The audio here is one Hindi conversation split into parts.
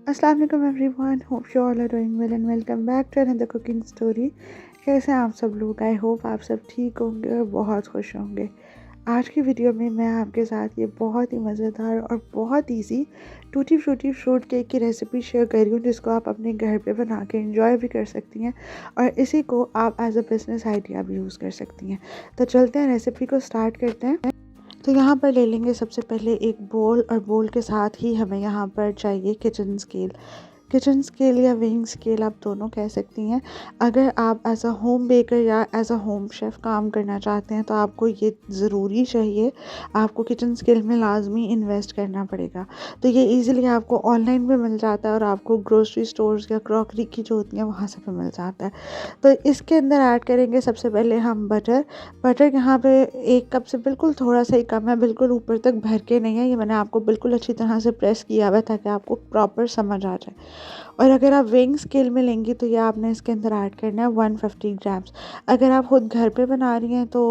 अस्सलाम वालेकुम everyone, hope you all are doing well and welcome back to another cooking story. कैसे हैं आप सब लोग? आई होप आप सब ठीक होंगे और बहुत खुश होंगे। आज की वीडियो में मैं आपके साथ ये बहुत ही मज़ेदार और बहुत easy tutti frutti fruit cake की रेसिपी शेयर कर रही हूँ, जिसको आप अपने घर पे बना के एंजॉय भी कर सकती हैं और इसी को आप एज अ बिज़नेस आइडिया भी यूज़ कर सकती हैं। तो चलते हैं, रेसिपी को स्टार्ट करते हैं। तो यहाँ पर ले लेंगे सबसे पहले एक बोल, और बोल के साथ ही हमें यहाँ पर चाहिए किचन स्केल। किचन स्केल या वेइंग स्केल आप दोनों कह सकती हैं। अगर आप एज अ होम बेकर या एज अ होम शेफ़ काम करना चाहते हैं तो आपको ये ज़रूरी चाहिए, आपको किचन स्केल में लाजमी इन्वेस्ट करना पड़ेगा। तो ये इजीली आपको ऑनलाइन भी मिल जाता है और आपको ग्रोसरी स्टोर्स या क्रॉकरी की जो होती हैं वहाँ से भी मिल जाता है। तो इसके अंदर ऐड करेंगे सबसे पहले हम बटर। बटर यहाँ पे 1 कप से बिल्कुल थोड़ा सा ही कम है, बिल्कुल ऊपर तक भर के नहीं है। ये मैंने आपको बिल्कुल अच्छी तरह से प्रेस किया हुआ है ताकि आपको प्रॉपर समझ आ जाए। और अगर आप वेइंग स्केल में लेंगी तो ये आपने इसके अंदर ऐड करना है 150 ग्राम्स। अगर आप खुद घर पे बना रही हैं तो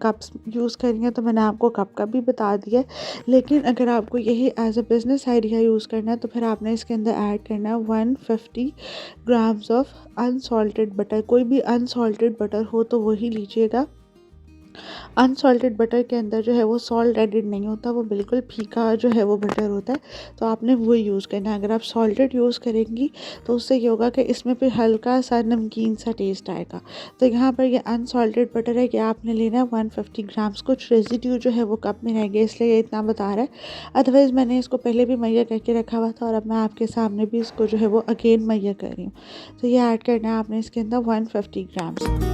कप्स यूज़ कर रही हैं तो मैंने आपको कप का भी बता दिया है। लेकिन अगर आपको यही as a business idea use करना है तो फिर आपने इसके अंदर ऐड करना है 150 ग्राम्स ऑफ अनसॉल्टेड बटर। कोई भी अनसॉल्टेड बटर हो तो वही लीजिएगा। अनसॉल्टेड बटर के अंदर जो है वो सॉल्ट एडिड नहीं होता, वो बिल्कुल फीका जो है वो बटर होता है, तो आपने वो यूज़ करना है। अगर आप सॉल्टेड यूज़ करेंगी तो उससे ये होगा कि इसमें फिर हल्का सा नमकीन सा टेस्ट आएगा। तो यहाँ पर ये अनसॉल्टेड बटर है कि आपने लेना है 150 ग्राम्स। कुछ रेजिड्यू जो है वो कप में रह गया इसलिए ये इतना बता रहा है, अदरवाइज़ मैंने इसको पहले भी मैया करके रखा हुआ था और अब मैं आपके सामने भी इसको जो है वो अगेन मैया कर रही हूँ। तो ये ऐड करना है आपने इसके अंदर 150 ग्राम्स।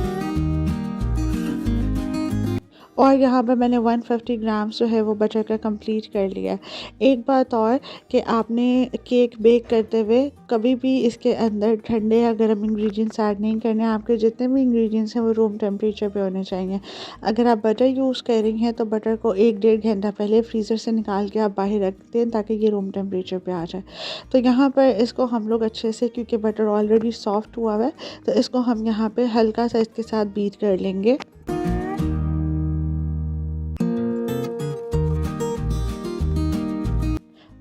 और यहाँ पर मैंने 150 ग्राम्स जो है वो बटर का कंप्लीट कर लिया है। एक बात और कि आपने केक बेक करते हुए कभी भी इसके अंदर ठंडे या गर्म इंग्रेडिएंट्स ऐड नहीं करने। आपके जितने भी इंग्रेडिएंट्स हैं वो रूम टेम्परेचर पे होने चाहिए। अगर आप बटर यूज़ कर रही हैं तो बटर को 1-1.5 घंटा पहले फ्रीज़र से निकाल के आप बाहर रख दें ताकि ये रूम टेम्परेचर पे आ जाए। तो यहाँ पर इसको हम लोग अच्छे से, क्योंकि बटर ऑलरेडी सॉफ्ट हुआ हुआ है, तो इसको हम यहाँ पर हल्का सा इसके साथ बीट कर लेंगे।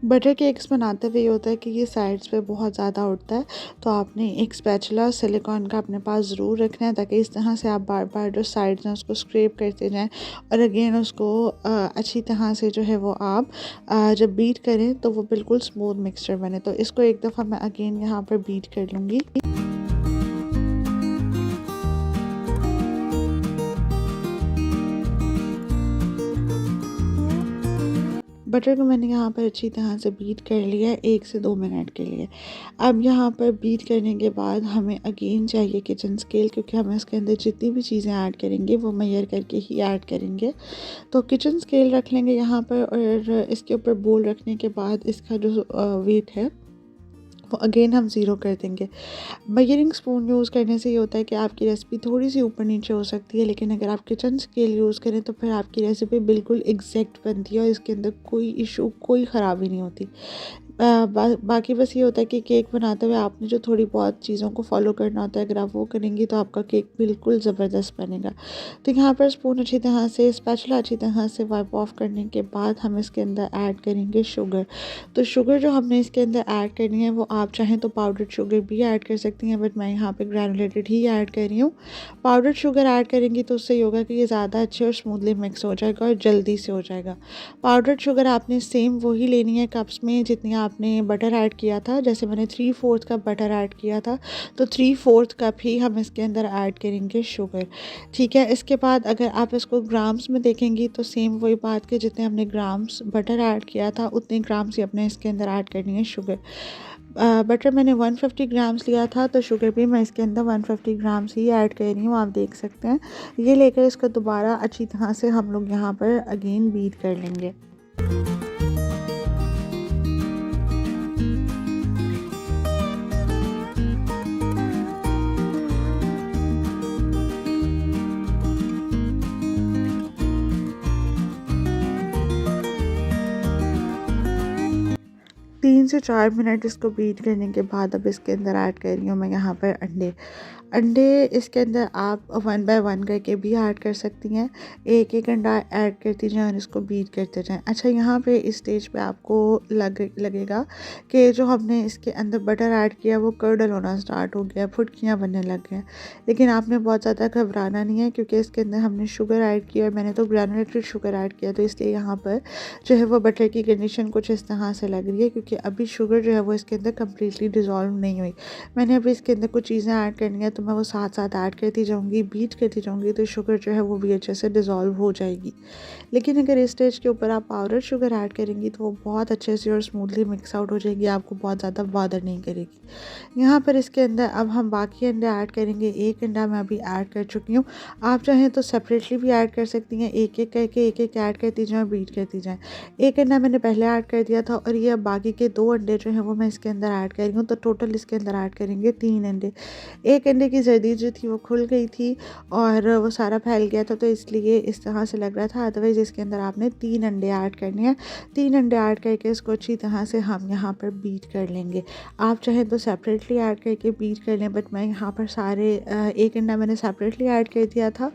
बटर केक्स बनाते हुए ये होता है कि ये साइड्स पे बहुत ज़्यादा उठता है, तो आपने एक स्पैचुला सिलिकॉन का अपने पास ज़रूर रखना है ताकि इस तरह से आप बार बार जो साइड्स हैं उसको स्क्रैप करते जाएं और अगेन उसको अच्छी तरह से जो है वो आप जब बीट करें तो वो बिल्कुल स्मूथ मिक्सचर बने। तो इसको एक दफ़ा मैं अगेन यहाँ पर बीट कर लूँगी। बटर को मैंने यहाँ पर अच्छी तरह से बीट कर लिया है 1 से 2 मिनट के लिए। अब यहाँ पर बीट करने के बाद हमें अगेन चाहिए किचन स्केल, क्योंकि हम इसके अंदर जितनी भी चीज़ें ऐड करेंगे वो मेजर करके ही ऐड करेंगे। तो किचन स्केल रख लेंगे यहाँ पर और इसके ऊपर बोल रखने के बाद इसका जो वेट है वो अगेन हम ज़ीरो कर देंगे। मेजरिंग स्पून यूज़ करने से ये होता है कि आपकी रेसिपी थोड़ी सी ऊपर नीचे हो सकती है, लेकिन अगर आप किचन स्केल यूज़ करें तो फिर आपकी रेसिपी बिल्कुल एग्जैक्ट बनती है और इसके अंदर कोई इशू, कोई ख़राबी नहीं होती। बाकी बस ये होता है कि केक बनाते हुए आपने जो थोड़ी बहुत चीज़ों को फॉलो करना होता है, अगर आप वो करेंगी तो आपका केक बिल्कुल ज़बरदस्त बनेगा। तो यहाँ पर स्पून अच्छी तरह से, स्पैचुला अच्छी तरह से वाइप ऑफ करने के बाद हम इसके अंदर ऐड करेंगे शुगर। तो शुगर जो हमने इसके अंदर ऐड करनी है वो आप चाहें तो पाउडर्ड शुगर भी ऐड कर सकती हैं, बट मैं यहाँ पे ग्रैनुलेटेड ही ऐड कर रही हूँ। पाउडर्ड शुगर ऐड करेंगी तो उससे ये होगा कि ये ज़्यादा अच्छे और स्मूथली मिक्स हो जाएगा और जल्दी से हो जाएगा। पाउडर्ड शुगर आपने सेम वही लेनी है कप्स में जितनी आपने बटर ऐड किया था। जैसे मैंने 3/4 कप बटर ऐड किया था तो 3/4 कप ही हम इसके अंदर ऐड करेंगे शुगर। ठीक है, इसके बाद अगर आप इसको ग्राम्स में देखेंगी तो सेम वही बात कि जितने हमने ग्राम्स बटर ऐड किया था उतने ग्राम्स ही अपने इसके अंदर ऐड करनी है शुगर। बटर मैंने 150 ग्राम्स लिया था तो शुगर भी मैं इसके अंदर 150 ग्राम्स ही ऐड कर रही हूँ, आप देख सकते हैं। ये लेकर इसको दोबारा अच्छी तरह से हम लोग यहाँ पर अगेन बीट कर लेंगे। 3 से 4 मिनट इसको बीट करने के बाद अब इसके अंदर ऐड कर रही हूँ मैं यहाँ पर अंडे। अंडे इसके अंदर आप 1 बाय 1 करके भी ऐड कर सकती हैं। एक एक अंडा ऐड करती जाएँ और इसको बीट करते जाएँ। अच्छा, यहाँ पे इस स्टेज पे आपको लगेगा कि जो हमने इसके अंदर बटर ऐड किया वो कर्डल होना स्टार्ट हो गया, फुटकियाँ बनने लग गए हैं। लेकिन आपने बहुत ज़्यादा घबराना नहीं है, क्योंकि इसके अंदर हमने शुगर ऐड किया और मैंने तो ग्रैनुलेटेड शुगर ऐड किया, तो इसलिए यहाँ पर जो है वो बटर की कंडीशन कुछ इस तरह से लग रही है, क्योंकि अभी शुगर जो है वो इसके अंदर कम्प्लीटली डिज़ोल्व नहीं हुई। मैंने अभी इसके अंदर कुछ चीज़ें ऐड करनी है, तो मैं वो साथ साथ ऐड करती जाऊँगी, बीट करती जाऊँगी, तो शुगर जो है वो भी अच्छे से डिज़ोल्व हो जाएगी। लेकिन अगर इस स्टेज के ऊपर आप पाउडर शुगर ऐड करेंगी तो वो बहुत अच्छे से और स्मूथली मिक्स आउट हो जाएगी, आपको बहुत ज़्यादा बॉदर नहीं करेगी। यहाँ पर इसके अंदर अब हम बाकी अंडे ऐड करेंगे। एक अंडा मैं अभी ऐड कर चुकी हूँ। आप चाहें तो सेपरेटली भी ऐड कर सकती हैं, एक एक करके एक एक ऐड करती जाएँ, बीट करती जाएँ। एक अंडा मैंने पहले ऐड कर दिया था और ये अब बाकी के 2 अंडे जो हैं वो मैं इसके अंदर ऐड कर रही हूँ, तो टोटल इसके अंदर ऐड करेंगे 3 अंडे। एक अंडे की जर्दी जो थी वो खुल गई थी और वो सारा फैल गया था, तो इसलिए इस तरह से लग रहा था। अदरवाइज़ इसके अंदर आपने 3 अंडे ऐड करने हैं। 3 अंडे ऐड करके इसको अच्छी तरह से हम यहाँ पर बीट कर लेंगे। आप चाहें तो सेपरेटली ऐड करके बीट कर लें, बट मैं यहाँ पर सारे एक अंडा मैंने सेपरेटली ऐड कर दिया था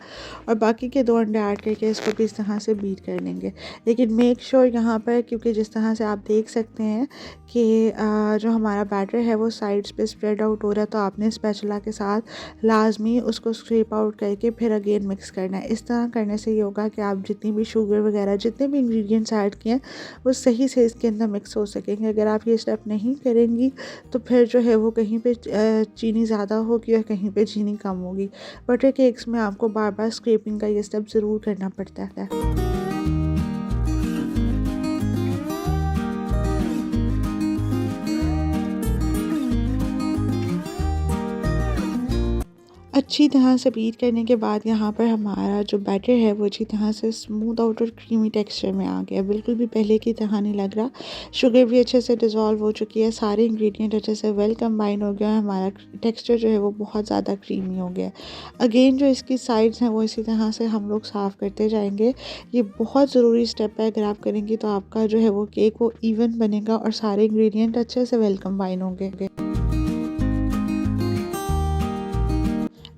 और बाकी के 2 अंडे ऐड करके इसको भी इस तरह से बीट कर लेंगे। लेकिन मेक श्योर यहाँ पर, क्योंकि जिस तरह से आप देख सकते हैं कि जो हमारा बैटर है वो साइड्स पे स्प्रेड आउट हो रहा है, तो आपने स्पैचुला के साथ लाजमी उसको स्क्रैप आउट करके फिर अगेन मिक्स करना है। इस तरह करने से ये होगा कि आप जितनी भी शुगर वगैरह जितने भी इंग्रेडिएंट्स ऐड किए हैं वो सही से इसके अंदर मिक्स हो सकेंगे। अगर आप ये स्टेप नहीं करेंगी तो फिर जो है वो कहीं पे चीनी ज़्यादा होगी और कहीं पे चीनी कम होगी। बटर केक्स में आपको बार बार स्क्रैपिंग का ये स्टेप ज़रूर करना पड़ता है। अच्छी तरह से बीट करने के बाद यहाँ पर हमारा जो बैटर है वो अच्छी तरह से स्मूथ आउट और क्रीमी टेक्सचर में आ गया, बिल्कुल भी पहले की तरह नहीं लग रहा। शुगर भी अच्छे से डिज़ोल्व हो चुकी है, सारे इंग्रेडिएंट अच्छे से वेल कंबाइन हो गया है, हमारा टेक्सचर जो है वो बहुत ज़्यादा क्रीमी हो गया है। अगेन जो इसकी साइड्स हैं वो इसी तरह से हम लोग साफ़ करते जाएंगे। ये बहुत ज़रूरी स्टेप है, अगर आप करेंगी तो आपका जो है वो केक वो इवन बनेगा और सारे इंग्रेडिएंट अच्छे से वेल कंबाइन होंगे।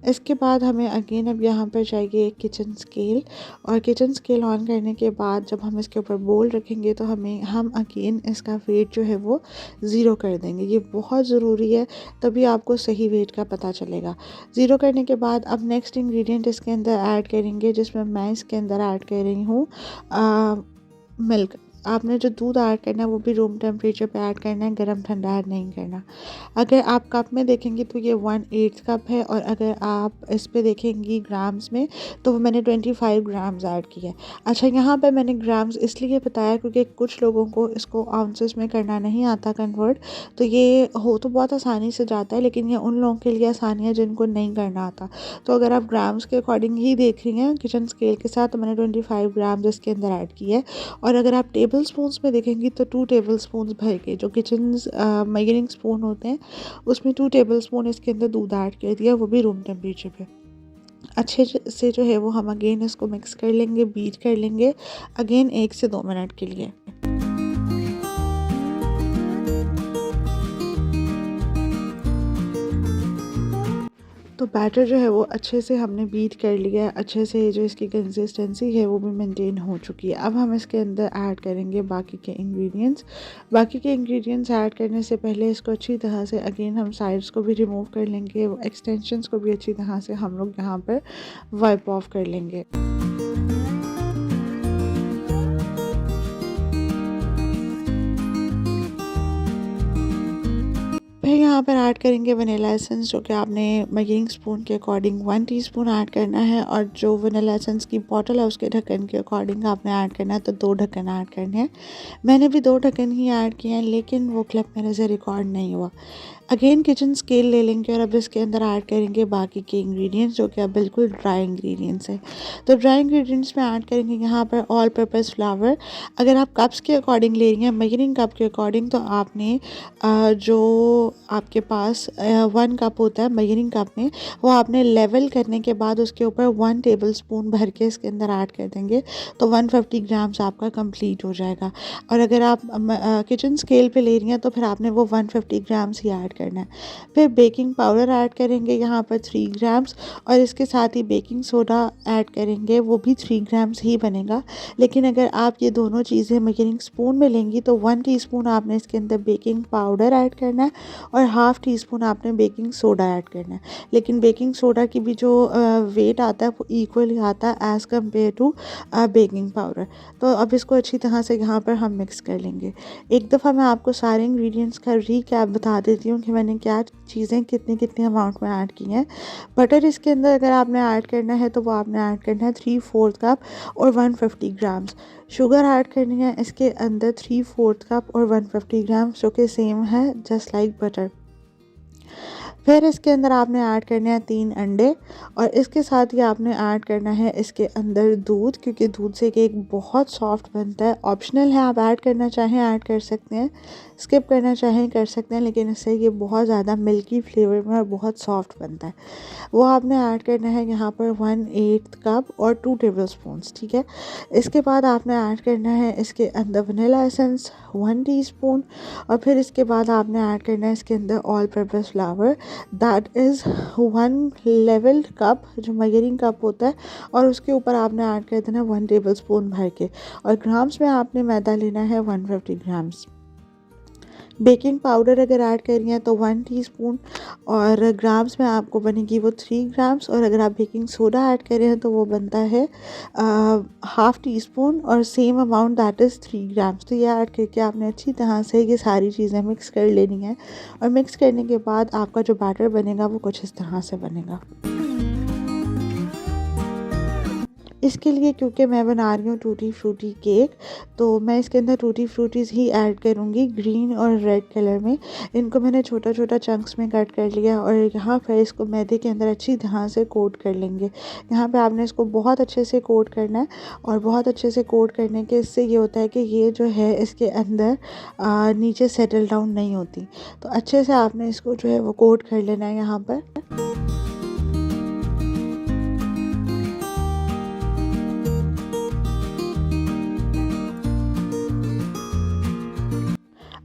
इसके बाद हमें अगेन अब यहाँ पर चाहिए एक किचन स्केल, और किचन स्केल ऑन करने के बाद जब हम इसके ऊपर बोल रखेंगे तो हम अगेन इसका वेट जो है वो ज़ीरो कर देंगे। ये बहुत ज़रूरी है, तभी आपको सही वेट का पता चलेगा। ज़ीरो करने के बाद अब नेक्स्ट इंग्रेडिएंट इसके अंदर ऐड करेंगे, जिसमें मैं इसके अंदर ऐड कर रही हूँ मिल्क। आपने जो दूध ऐड करना है वो भी रूम टेम्परेचर पे ऐड करना है, गरम ठंडा ऐड नहीं करना। अगर आप कप में देखेंगे तो ये 1/8 कप है, और अगर आप इस पे देखेंगी ग्राम्स में तो वो मैंने 25 ग्राम्स ऐड किया है। अच्छा, यहाँ पे मैंने ग्राम्स इसलिए बताया क्योंकि कुछ लोगों को इसको आउंसेस में करना नहीं आता कन्वर्ट, तो ये हो तो बहुत आसानी से जाता है, लेकिन ये उन लोगों के लिए आसानी है जिनको नहीं करना आता। तो अगर आप ग्राम्स के अकॉर्डिंग ही देख रही हैं किचन स्केल के साथ, तो मैंने 25 ग्राम्स इसके अंदर ऐड किया है। और अगर आप टेबल स्पून्स में देखेंगी तो 2 टेबल स्पून्स भर के जो किचन मेजरिंग स्पून होते हैं उसमें 2 टेबल स्पून इसके अंदर दूध ऐड कर दिया, वो भी रूम टेम्परेचर पे। अच्छे से जो है वो हम अगेन इसको मिक्स कर लेंगे, बीट कर लेंगे अगेन 1 से 2 मिनट के लिए। तो बैटर जो है वो अच्छे से हमने बीट कर लिया है, अच्छे से जो इसकी कंसिस्टेंसी है वो भी मेंटेन हो चुकी है। अब हम इसके अंदर ऐड करेंगे बाकी के इंग्रेडिएंट्स। बाकी के इंग्रेडिएंट्स ऐड करने से पहले इसको अच्छी तरह से अगेन हम साइड्स को भी रिमूव कर लेंगे, एक्सटेंशंस को भी अच्छी तरह से हम लोग यहाँ पर वाइप ऑफ कर लेंगे। फिर यहाँ पर ऐड करेंगे वनीला एसेंस, जो कि आपने मेजरिंग स्पून के अकॉर्डिंग 1 टीस्पून ऐड करना है, और जो वनीला एसेंस की बॉटल है उसके ढक्कन के अकॉर्डिंग आपने ऐड करना है, तो 2 ढक्कन ऐड करने हैं। मैंने भी 2 ढक्कन ही ऐड किए हैं, लेकिन वो क्लिप मेरे से रिकॉर्ड नहीं हुआ। अगेन किचन स्केल ले लेंगे और अब इसके अंदर ऐड करेंगे बाकी के इंग्रेडिएंट्स, जो कि अब बिल्कुल ड्राई इंग्रेडिएंट्स हैं। तो ड्राई इंग्रेडिएंट्स में ऐड करेंगे यहाँ पर ऑल पर्पज़ फ्लावर। अगर आप कप्स के अकॉर्डिंग ले रही हैं, मेजरिंग कप के अकॉर्डिंग, तो आपने जो आपके पास 1 कप होता है मेजरिंग कप में, वो आपने लेवल करने के बाद उसके ऊपर 1 टेबलस्पून भर के इसके अंदर ऐड कर देंगे तो 150 ग्राम्स आपका कंप्लीट हो जाएगा। और अगर आप किचन स्केल पे ले रही हैं तो फिर आपने वो 150 ग्राम्स ही ऐड करना है। फिर बेकिंग पाउडर ऐड करेंगे यहाँ पर 3 ग्राम्स, और इसके साथ ही बेकिंग सोडा ऐड करेंगे, वो भी 3 ग्राम्स ही बनेगा। लेकिन अगर आप ये दोनों चीज़ें मेजरिंग स्पून में लेंगी तो 1 टीस्पून आपने इसके अंदर बेकिंग पाउडर ऐड करना है और हाफ़ टी स्पून आपने बेकिंग सोडा ऐड करना है। लेकिन बेकिंग सोडा की भी जो वेट आता है वो इक्वली आता है as compare to baking powder. तो अब इसको अच्छी तरह से यहाँ पर हम मिक्स कर लेंगे। एक दफ़ा मैं आपको सारे इंग्रेडिएंट्स का रीकैप बता देती हूँ कि मैंने क्या चीज़ें कितनी कितनी अमाउंट में ऐड की हैं। बटर इसके अंदर अगर आपने ऐड करना है तो वो आपने ऐड करना है 3/4 कप और 150 ग्राम्स। शुगर ऐड करनी है इसके अंदर 3/4 कप और 150 ग्राम्स, जो कि सेम है जस्ट लाइक बटर। फिर इसके अंदर आपने ऐड करने हैं 3 अंडे, और इसके साथ ही आपने ऐड करना है इसके अंदर दूध, क्योंकि दूध से केक बहुत सॉफ्ट बनता है। ऑप्शनल है, आप ऐड करना चाहें ऐड कर सकते हैं, स्किप करना चाहें कर सकते हैं, लेकिन इससे ये बहुत ज़्यादा मिल्की फ्लेवर में और बहुत सॉफ्ट बनता है। वो आपने ऐड करना है यहाँ पर 1/8 कप और 2 टेबलस्पून्स, ठीक है। इसके बाद आपने ऐड करना है इसके अंदर वनीला एसेंस 1 टीस्पून, और फिर इसके बाद आपने ऐड करना है इसके अंदर all purpose flour, that is 1 levelled cup, जो मेजरिंग कप होता है, और उसके ऊपर आपने ऐड कर देना 1 टेबलस्पून भर के, और ग्राम्स में आपने मैदा लेना है 150 ग्राम्स। बेकिंग पाउडर अगर ऐड कर रही हैं तो 1 टीस्पून, और ग्राम्स में आपको बनेगी वो 3 ग्राम्स, और अगर आप बेकिंग सोडा ऐड कर रहे हैं तो वो बनता है हाफ़ टी स्पून और same amount that is 3 grams. तो ये ऐड करके आपने अच्छी तरह से ये सारी चीज़ें मिक्स कर लेनी है, और मिक्स करने के बाद आपका जो बैटर बनेगा वो कुछ इस तरह से बनेगा। इसके लिए क्योंकि मैं बना रही हूँ टूटी फ्रूटी केक, तो मैं इसके अंदर टूटी फ्रूटीज़ ही ऐड करूँगी ग्रीन और रेड कलर में। इनको मैंने छोटा छोटा चंक्स में कट कर लिया, और यहाँ पर इसको मैदे के अंदर अच्छी तरह से कोट कर लेंगे। यहाँ पे आपने इसको बहुत अच्छे से कोट करना है, और बहुत अच्छे से कोट करने के इससे ये होता है कि ये जो है इसके अंदर नीचे सेटल डाउन नहीं होती। तो अच्छे से आपने इसको जो है वो कोट कर लेना है यहाँ पर।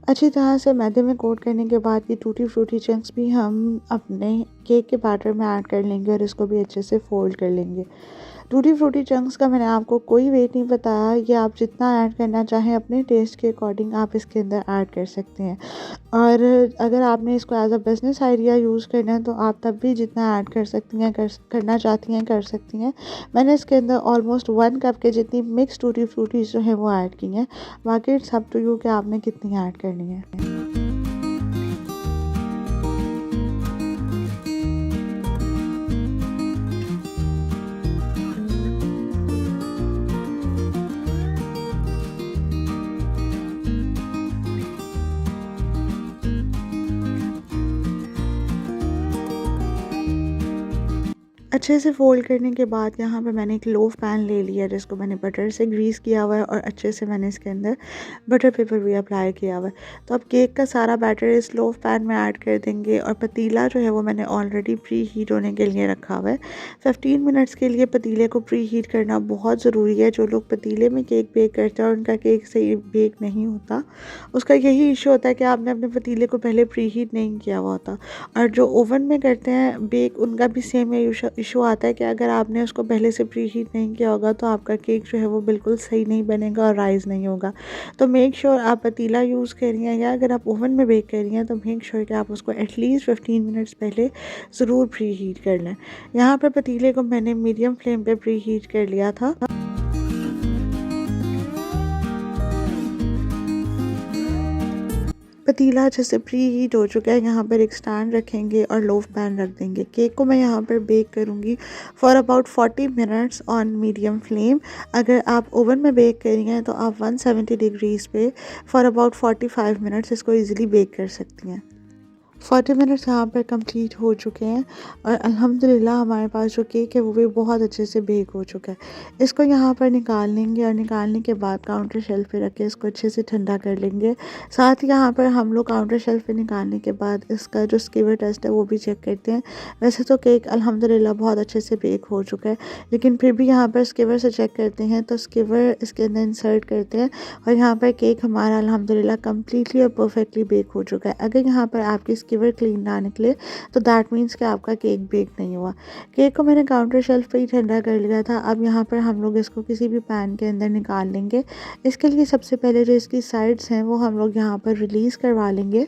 अच्छी तरह से मैदे में कोट करने के बाद ये टूटी फ्रूटी चंक्स भी हम अपने केक के बैटर में ऐड कर लेंगे, और इसको भी अच्छे से फोल्ड कर लेंगे। टूटी फ्रूटी चंक्स का मैंने आपको कोई वेट नहीं बताया, ये आप जितना ऐड करना चाहें अपने टेस्ट के अकॉर्डिंग आप इसके अंदर ऐड कर सकते हैं। और अगर आपने इसको as a business idea use करना है तो आप तब भी जितना ऐड कर सकती हैं, करना चाहती हैं कर सकती हैं। मैंने इसके अंदर ऑलमोस्ट 1 कप के जितनी मिक्स टूटी फ्रूटीज़ जो है वो ऐड की हैं। बाकी इट्स अप टू यू कि आपने कितनी ऐड करनी है। अच्छे से फ़ोल्ड करने के बाद यहाँ पे मैंने एक लोफ पैन ले लिया, जिसको मैंने बटर से ग्रीस किया हुआ है, और अच्छे से मैंने इसके अंदर बटर पेपर भी अप्लाई किया हुआ है। तो अब केक का सारा बैटर इस लोफ पैन में ऐड कर देंगे, और पतीला जो है वो मैंने ऑलरेडी प्री हीट होने के लिए रखा हुआ है। 15 मिनट्स के लिए पतीले को प्री हीट करना बहुत ज़रूरी है। जो लोग पतीले में केक बेक करते हैं और उनका केक सही बेक नहीं होता, उसका यही इशू होता है कि आपने अपने पतीले को पहले प्री हीट नहीं किया हुआ होता। और जो ओवन में करते हैं बेक, उनका भी सेम इशू आता है कि अगर आपने उसको पहले से प्री हीट नहीं किया होगा तो आपका केक जो है वो बिल्कुल सही नहीं बनेगा और राइज़ नहीं होगा। तो मेक श्योर आप पतीला यूज़ कर रही हैं, या अगर आप ओवन में बेक कर रही हैं तो मेक श्योर कि आप उसको एटलीस्ट 15 मिनट्स पहले ज़रूर प्री हीट कर लें। यहाँ पर पतीले को मैंने मीडियम फ्लेम पे प्री हीट कर लिया था। पतीला अच्छे से प्री हीट हो चुका है। यहाँ पर एक स्टैंड रखेंगे और लोफ पैन रख देंगे। केक को मैं यहाँ पर बेक करूँगी for about 40 minutes on medium flame. अगर आप ओवन में बेक कर रही हैं तो आप 170 डिग्रीज़ पे फॉर अबाउट 45 मिनट्स इसको ईज़िली बेक कर सकती हैं। 40 मिनट्स यहाँ पर कंप्लीट हो चुके हैं और अल्हम्दुलिल्लाह हमारे पास जो केक है वो भी बहुत अच्छे से बेक हो चुका है। इसको यहाँ पर निकाल लेंगे और निकालने के बाद काउंटर शेल्फ पे रख के इसको अच्छे से ठंडा कर लेंगे। साथ ही यहाँ पर हम लोग काउंटर शेल्फ पे निकालने के बाद इसका जो स्कीवर टेस्ट है वो भी चेक करते हैं। वैसे तो केक अल्हम्दुलिल्लाह बहुत अच्छे से बेक हो चुका है, लेकिन फिर भी यहाँ पर स्कीवर से चेक करते हैं तो स्कीवर इसके अंदर इंसर्ट करते हैं और यहाँ पर केक हमारा अल्हम्दुलिल्लाह कम्प्लीटली और परफेक्टली बेक हो चुका है। अगर यहाँ पर आपकी स्कीवर क्लीन ना निकले तो दैट मीन्स कि आपका केक बेक नहीं हुआ। केक को मैंने काउंटर शेल्फ पे ही ठंडा कर लिया था। अब यहाँ पर हम लोग इसको किसी भी पैन के अंदर निकाल लेंगे। इसके लिए सबसे पहले जो इसकी साइड्स हैं वो हम लोग यहाँ पर रिलीज़ करवा लेंगे।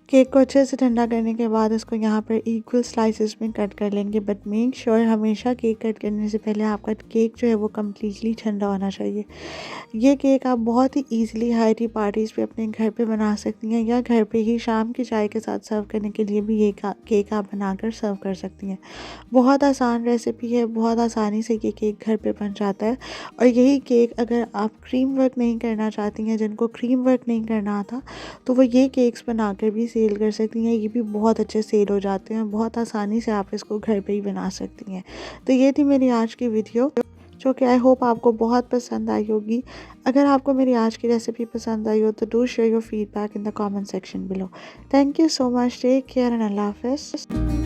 केक को अच्छे से ठंडा करने के बाद इसको यहाँ पर इक्वल स्लाइसेस में कट कर लेंगे, बट मेक श्योर हमेशा केक कट करने से पहले आपका केक जो है वो कम्प्लीटली ठंडा होना चाहिए। ये केक आप बहुत ही ईजिली हाई टी पार्टीज़ पे अपने घर पे बना सकती हैं या घर पे ही शाम की चाय के साथ सर्व करने के लिए भी ये केक आप बनाकर सर्व कर सकती हैं। बहुत आसान रेसिपी है, बहुत आसानी से ये केक घर पे बन जाता है। और यही केक अगर आप क्रीम वर्क नहीं करना चाहती हैं, जिनको क्रीम वर्क नहीं करना आता, तो वो ये केक्स बनाकर भी सेल कर सकती हैं। ये भी बहुत अच्छे सेल हो जाते हैं, बहुत आसानी से आप इसको घर पे ही बना सकती हैं। तो ये थी मेरी आज की वीडियो, जो कि आई होप आपको बहुत पसंद आई होगी। अगर आपको मेरी आज की रेसिपी पसंद आई हो तो do share your feedback in the comment section below. Thank you so much, take care and अल्लाह हाफिज़।